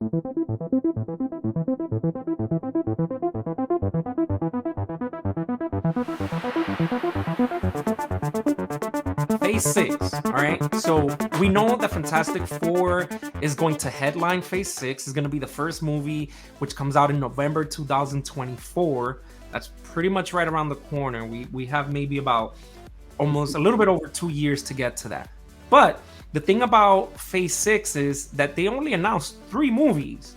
Phase 6, all right? So we know that Fantastic Four is going to headline Phase 6. It's going to be the first movie, which comes out in November 2024. That's pretty much right around the corner. We have maybe about almost a little bit over 2 years to get to that. But the thing about Phase 6 is that they only announced 3 movies.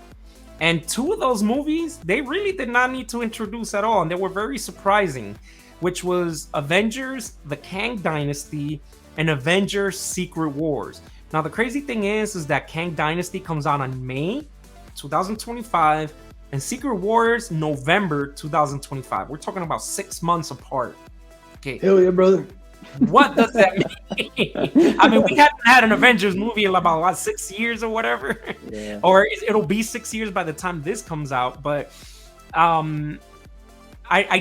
And 2 of those movies, they really did not need to introduce at all. And they were very surprising, which was Avengers, the Kang Dynasty, and Avengers Secret Wars. Now, the crazy thing is that Kang Dynasty comes out on May 2025, and Secret Wars November 2025. We're talking about 6 months apart. Okay. Hell yeah, brother. What does that mean? I mean, we haven't had an Avengers movie in about what, 6 years or whatever, Yeah. or it'll be 6 years by the time this comes out. But I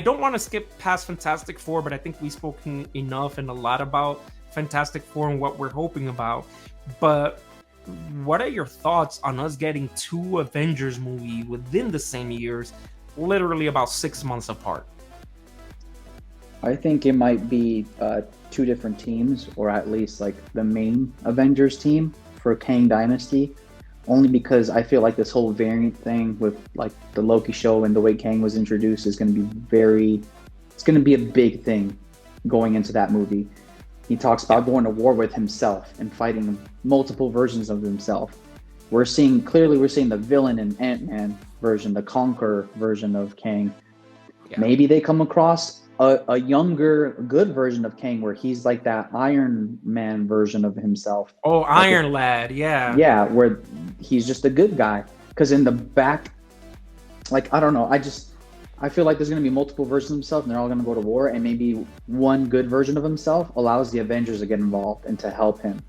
don't want to skip past Fantastic Four, but I think we've spoken enough and a lot about Fantastic Four and what we're hoping about. But what are your thoughts on us getting 2 Avengers movies within the same years, literally about 6 months apart? I think it might be 2 different teams, or at least like the main Avengers team for Kang Dynasty, only because I feel like this whole variant thing with like the Loki show and the way Kang was introduced is going to be it's going to be a big thing going into that movie. He talks about going to war with himself and fighting multiple versions of himself. We're seeing the villain in Ant-Man version, the Conqueror version of Kang. Yeah. Maybe they come across a younger, good version of Kang where he's like that Iron Man version of himself. Oh, like Iron Lad, yeah. Yeah, where he's just a good guy. Because in the back, like, I don't know, I feel like there's going to be multiple versions of himself and they're all going to go to war, and maybe one good version of himself allows the Avengers to get involved and to help him,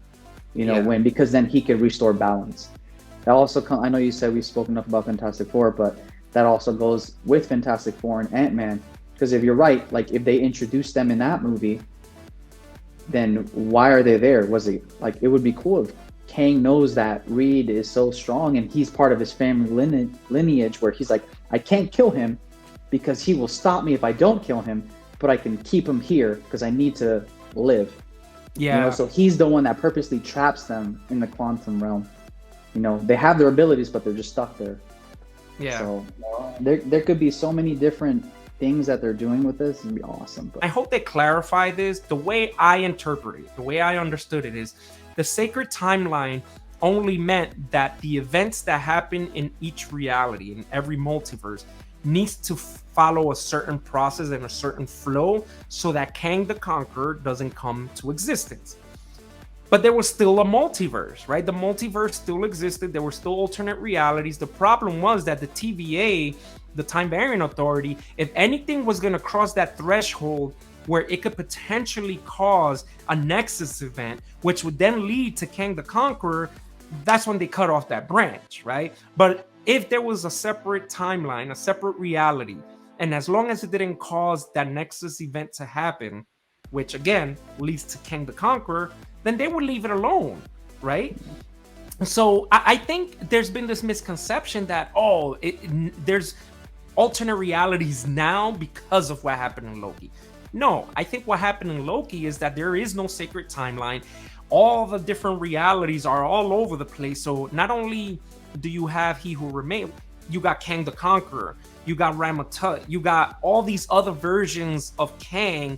win, because then he could restore balance. That also, I know you said we've spoken enough about Fantastic Four, but that also goes with Fantastic Four and Ant-Man. Because if you're right, like if they introduced them in that movie, then why are they there? It would be cool if Kang knows that Reed is so strong and he's part of his family lineage where he's like, I can't kill him because he will stop me if I don't kill him, but I can keep him here because I need to live. Yeah. So he's the one that purposely traps them in the quantum realm. They have their abilities, but they're just stuck there. Yeah. So there could be so many different things that they're doing with this. It'd be awesome. But I hope they clarify this. The way I interpret it, the way I understood it is the sacred timeline only meant that the events that happen in each reality, in every multiverse, needs to follow a certain process and a certain flow so that Kang the Conqueror doesn't come to existence. But there was still a multiverse, right? The multiverse still existed. There were still alternate realities. The problem was that the TVA, the Time Variant Authority, if anything was going to cross that threshold where it could potentially cause a Nexus event, which would then lead to Kang the Conqueror, that's when they cut off that branch, right? But if there was a separate timeline, a separate reality, and as long as it didn't cause that Nexus event to happen, which again leads to Kang the Conqueror, then they would leave it alone, right? So I think there's been this misconception that, there's alternate realities now because of what happened in Loki. No, I think what happened in Loki is that there is no sacred timeline. All the different realities are all over the place. So not only do you have He Who Remains, you got Kang the Conqueror, you got Ramatut, you got all these other versions of Kang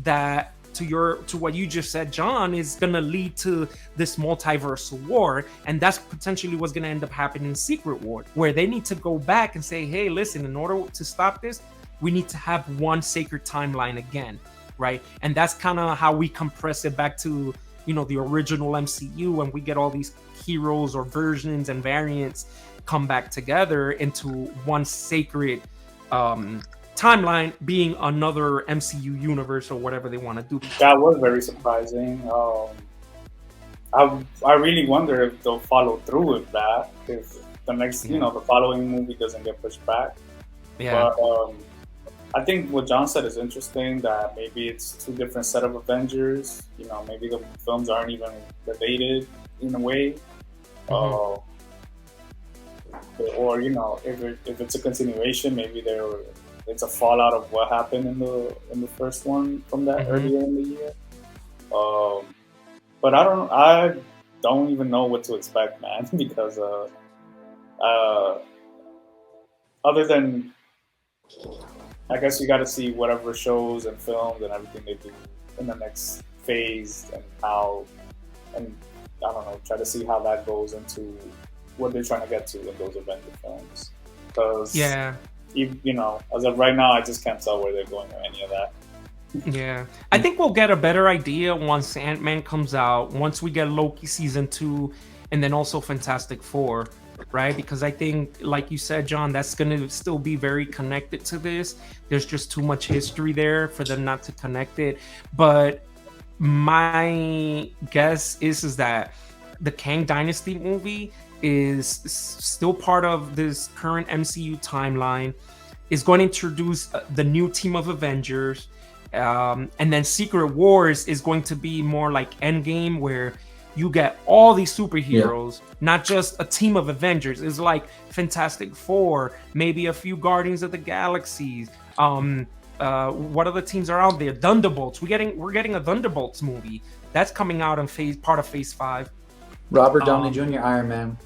that, to what you just said, John, is gonna lead to this multiversal war, and that's potentially what's gonna end up happening in Secret War, where they need to go back and say, hey, listen, in order to stop this, we need to have one sacred timeline again, right? And that's kind of how we compress it back to, the original MCU, and we get all these heroes or versions and variants come back together into one sacred timeline, being another MCU universe or whatever they want to do. That was very surprising. I really wonder if they'll follow through with that, if the next, the following movie doesn't get pushed back. Yeah. But I think what John said is interesting, that maybe it's 2 different set of Avengers. Maybe the films aren't even related in a way. or if it's a continuation, maybe it's a fallout of what happened in the first one from that earlier in the year. But I don't even know what to expect, man, because other than, I guess you got to see whatever shows and films and everything they do in the next phase, and I don't know, try to see how that goes into what they're trying to get to in those Avenger films. Because, as of right now, I just can't tell where they're going or any of that. Yeah, I think we'll get a better idea once Ant-Man comes out, once we get Loki season 2, and then also Fantastic Four, right? Because I think, like you said, John, that's going to still be very connected to this. There's just too much history there for them not to connect it. But my guess is that the Kang Dynasty movie is still part of this current MCU timeline, is going to introduce the new team of Avengers. And then Secret Wars is going to be more like Endgame, where you get all these superheroes, not just a team of Avengers. It's like Fantastic Four, maybe a few Guardians of the Galaxies. What other teams are out there? Thunderbolts. We're getting a Thunderbolts movie that's coming out in part of Phase 5. Robert Downey Jr. Iron Man.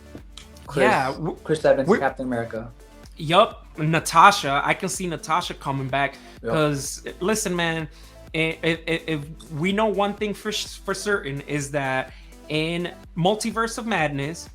Chris Evans Captain America. Yup, Natasha. I can see Natasha coming back because listen, man. If we know one thing for certain, is that in Multiverse of Madness,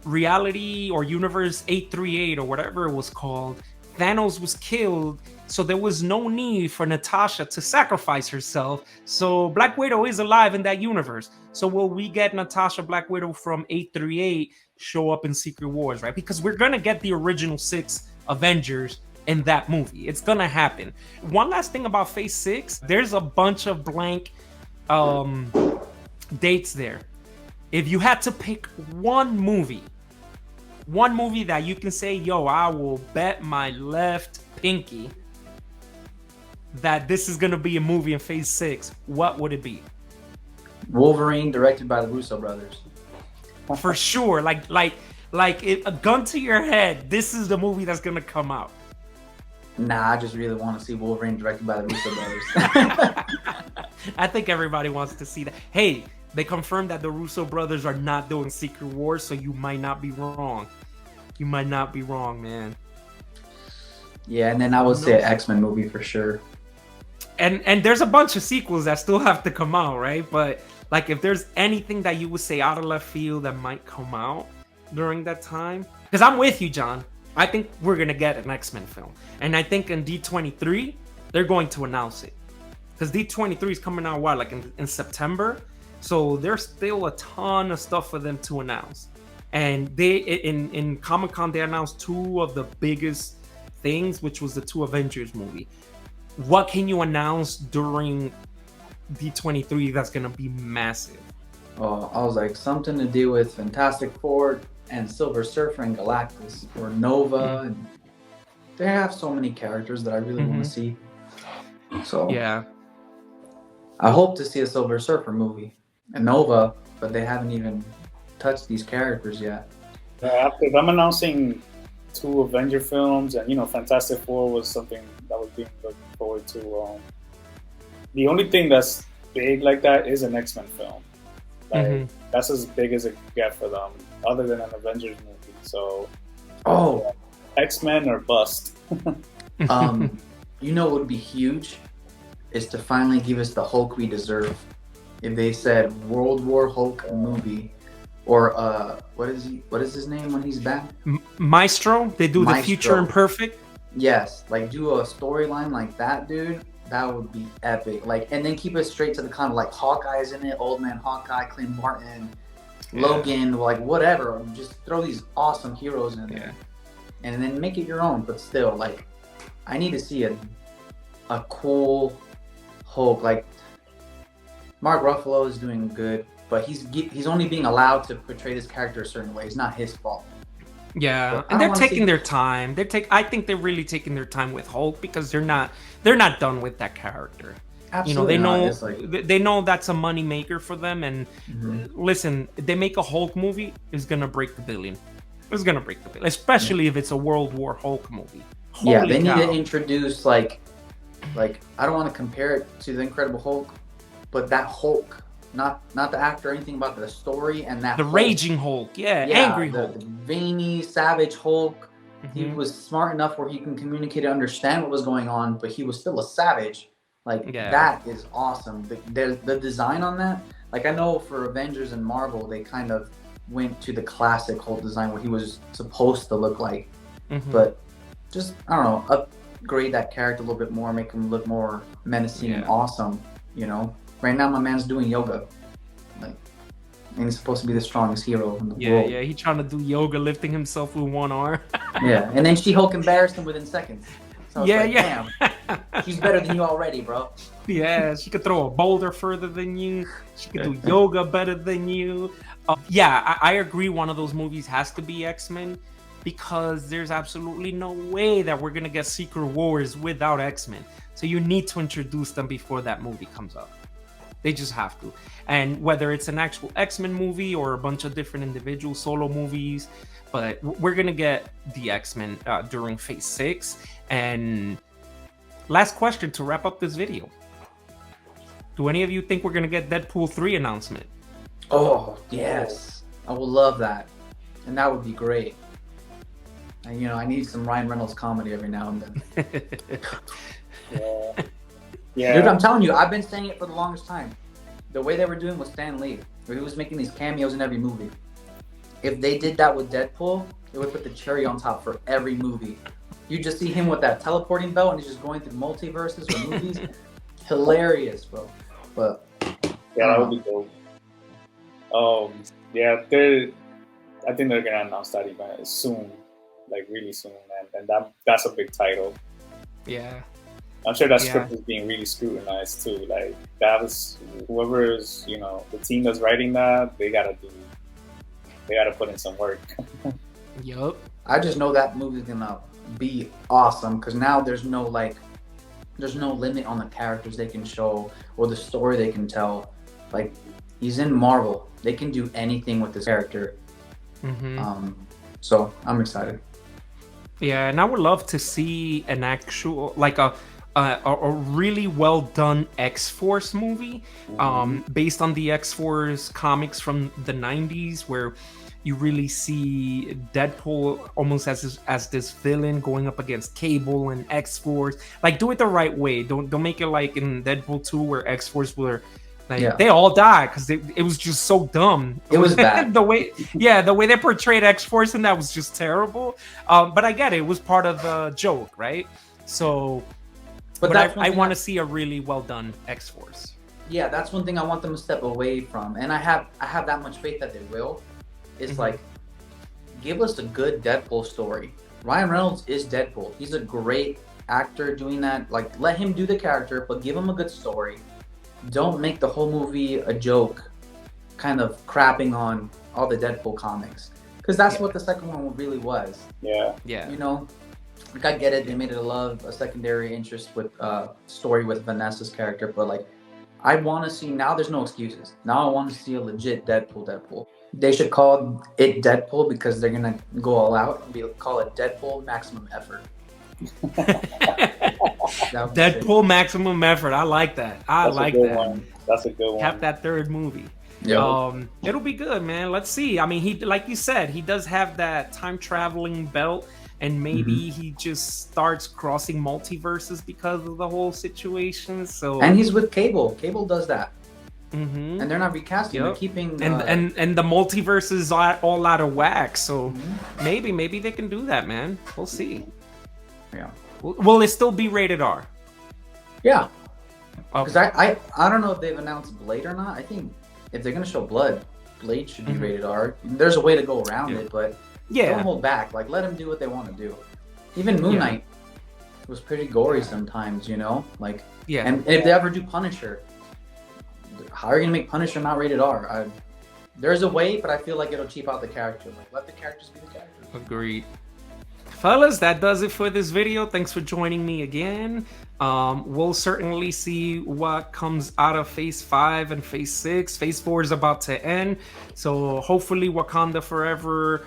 reality or universe 838 or whatever it was called, Thanos was killed, so there was no need for Natasha to sacrifice herself. So Black Widow is alive in that universe. So will we get Natasha Black Widow from 838 show up in Secret Wars, right? Because we're gonna get the original 6 Avengers in that movie. It's gonna happen. One last thing about Phase 6, there's a bunch of blank dates there. If you had to pick one movie that you can say, yo, I will bet my left pinky that this is gonna be a movie in Phase 6, what would it be? Wolverine, directed by the Russo brothers. For sure. Like a gun to your head, this is the movie that's gonna come out. Nah, I just really want to see Wolverine directed by the Russo brothers. I think everybody wants to see that. Hey, they confirmed that the Russo brothers are not doing Secret Wars, so you might not be wrong. You might not be wrong, man. Yeah, and then I would say an X-Men movie for sure. And there's a bunch of sequels that still have to come out, right? But like, if there's anything that you would say out of left field that might come out during that time, because I'm with you, John. I think we're gonna get an X-Men film, and I think in D23 they're going to announce it, because D23 is coming out like in September, so there's still a ton of stuff for them to announce. And they in Comic-Con they announced 2 of the biggest things, which was the 2 Avengers movie. What can you announce during D23 that's gonna be massive? Oh, I was like, something to do with Fantastic Four and Silver Surfer and Galactus, or Nova, and they have so many characters that I really want to see. So yeah, I hope to see a Silver Surfer movie and Nova, but they haven't even touched these characters yet. Yeah, if I'm announcing 2 Avenger films, and Fantastic Four was something that was being looked forward to. The only thing that's big like that is an X-Men film. Like, that's as big as it can get for them, other than an Avengers movie. So, X-Men or bust. You know what would be huge is to finally give us the Hulk we deserve. If they said World War Hulk movie, or what is his name when he's back? Maestro. They do Maestro. The Future Imperfect. Yes, like do a storyline like that, dude. That would be epic. Like, and then keep it straight to the kind of like Hawkeye's in it, Old Man Hawkeye, Clint Barton, Logan, like whatever. Just throw these awesome heroes in there, and then make it your own. But still, like, I need to see a cool Hulk. Like, Mark Ruffalo is doing good, but he's only being allowed to portray this character a certain way. It's not his fault. Yeah, and they're taking their time. I think they're really taking their time with Hulk, because they're not done with that character. Absolutely, they know that's a money maker for them. And listen, if they make a Hulk movie, it's gonna break the billion. It's gonna break the bank, especially if it's a World War Hulk movie. Yeah, Holy they need cow. to introduce like I don't want to compare it to the Incredible Hulk, but that Hulk, not the actor or anything, about the story and that The Hulk. Raging Hulk, angry the Hulk. veiny, savage Hulk. He Mhm. was smart enough where he can communicate and understand what was going on, but he was still a savage. Like Yeah. that is awesome. The design on that, like I know for Avengers and Marvel, they kind of went to the classic Hulk design where he was supposed to look like, Mhm. but just I don't know, upgrade that character a little bit more, make him look more menacing and Yeah. awesome. You know, right now my man's doing yoga, like, and he's supposed to be the strongest hero in the world. Yeah, he trying to do yoga, lifting himself with one arm. Yeah, and then She-Hulk embarrassed him within seconds. So it's like, Yeah. damn, she's better than you already, bro. Yeah, she could throw a boulder further than you. She could do yoga better than you. Yeah, I agree. One of those movies has to be X-Men, because there's absolutely no way that we're gonna get Secret Wars without X-Men. So you need to introduce them before that movie comes up. They just have to. And whether it's an actual X-Men movie or a bunch of different individual solo movies, but we're gonna get the X-Men during Phase 6. And last question to wrap up this video: do any of you think we're gonna get Deadpool 3 announcement? Oh, yes. I would love that. And that would be great. And, you know, I need some Ryan Reynolds comedy every now and then. Yeah. Yeah. Dude, I'm telling you, I've been saying it for the longest time. The way they were doing with Stan Lee, where he was making these cameos in every movie. If they did that with Deadpool, it would put the cherry on top for every movie. You just see him with that teleporting belt and he's just going through multiverses or movies. Hilarious, bro. But Yeah, that would be dope. Yeah, I think they're gonna announce that event soon, like really soon, and that's a big title. Yeah. I'm sure that Yeah. script is being really scrutinized too. Like that was whoever's, you know, the team that's writing that, they gotta put in some work. Yup. I just know that movie's gonna be awesome because now there's no limit on the characters they can show or the story they can tell. Like he's in Marvel, they can do anything with this character. Mm-hmm. So I'm excited. Yeah, and I would love to see an actual, like a really well done X-Force movie, based on the X-Force comics from the 90s, where you really see Deadpool almost as this villain going up against Cable and X-Force. Like, do it the right way. Don't make it like in Deadpool 2 where X-Force were like they all died because it was just so dumb. It was bad. the way they portrayed X-Force, and that was just terrible. But I get it. It was part of the joke, right? So, but I want to see a really well done X-Force. Yeah, that's one thing I want them to step away from, and I have that much faith that they will. It's like, give us a good Deadpool story. Ryan Reynolds is Deadpool. He's a great actor doing that. Like, let him do the character, but give him a good story. Don't make the whole movie a joke, kind of crapping on all the Deadpool comics. Because that's what the second one really was. Yeah. You know, like I get it, they made it a secondary interest with story with Vanessa's character, but like, I want to see, now there's no excuses. Now I want to see a legit Deadpool. They should call it Deadpool because they're going to go all out and call it Deadpool Maximum Effort. Deadpool Maximum Effort. I like that. That's a good one. Have that third movie. Yeah. It'll be good, man. Let's see. I mean, he, like you said, he does have that time traveling belt, and maybe he just starts crossing multiverses because of the whole situation. So, and he's with Cable. Cable does that. And they're not recasting. They're keeping and the multiverse is all out of whack. So maybe they can do that, man. We'll see. Yeah. Will it still be rated R? Yeah. Because I don't know if they've announced Blade or not. I think if they're gonna show blood, Blade should be rated R. There's a way to go around it, but don't hold back. Like, let them do what they want to do. Even Moon Knight was pretty gory sometimes, you know. Like, and if they ever do Punisher, how are you gonna make Punisher not rated R? There's a way, but I feel like it'll cheap out the character. Like, let the characters be the characters. Agreed. Fellas, that does it for this video. Thanks for joining me again. We'll certainly see what comes out of Phase 5 and Phase 6. Phase 4 is about to end, so hopefully Wakanda Forever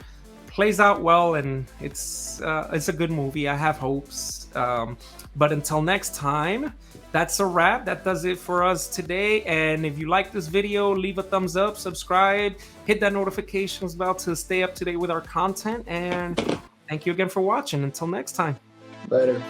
plays out well, and it's a good movie. I have hopes. But until next time, that's a wrap. That does it for us today. And if you like this video, leave a thumbs up, subscribe, hit that notifications bell to stay up to date with our content. And thank you again for watching. Until next time. Later.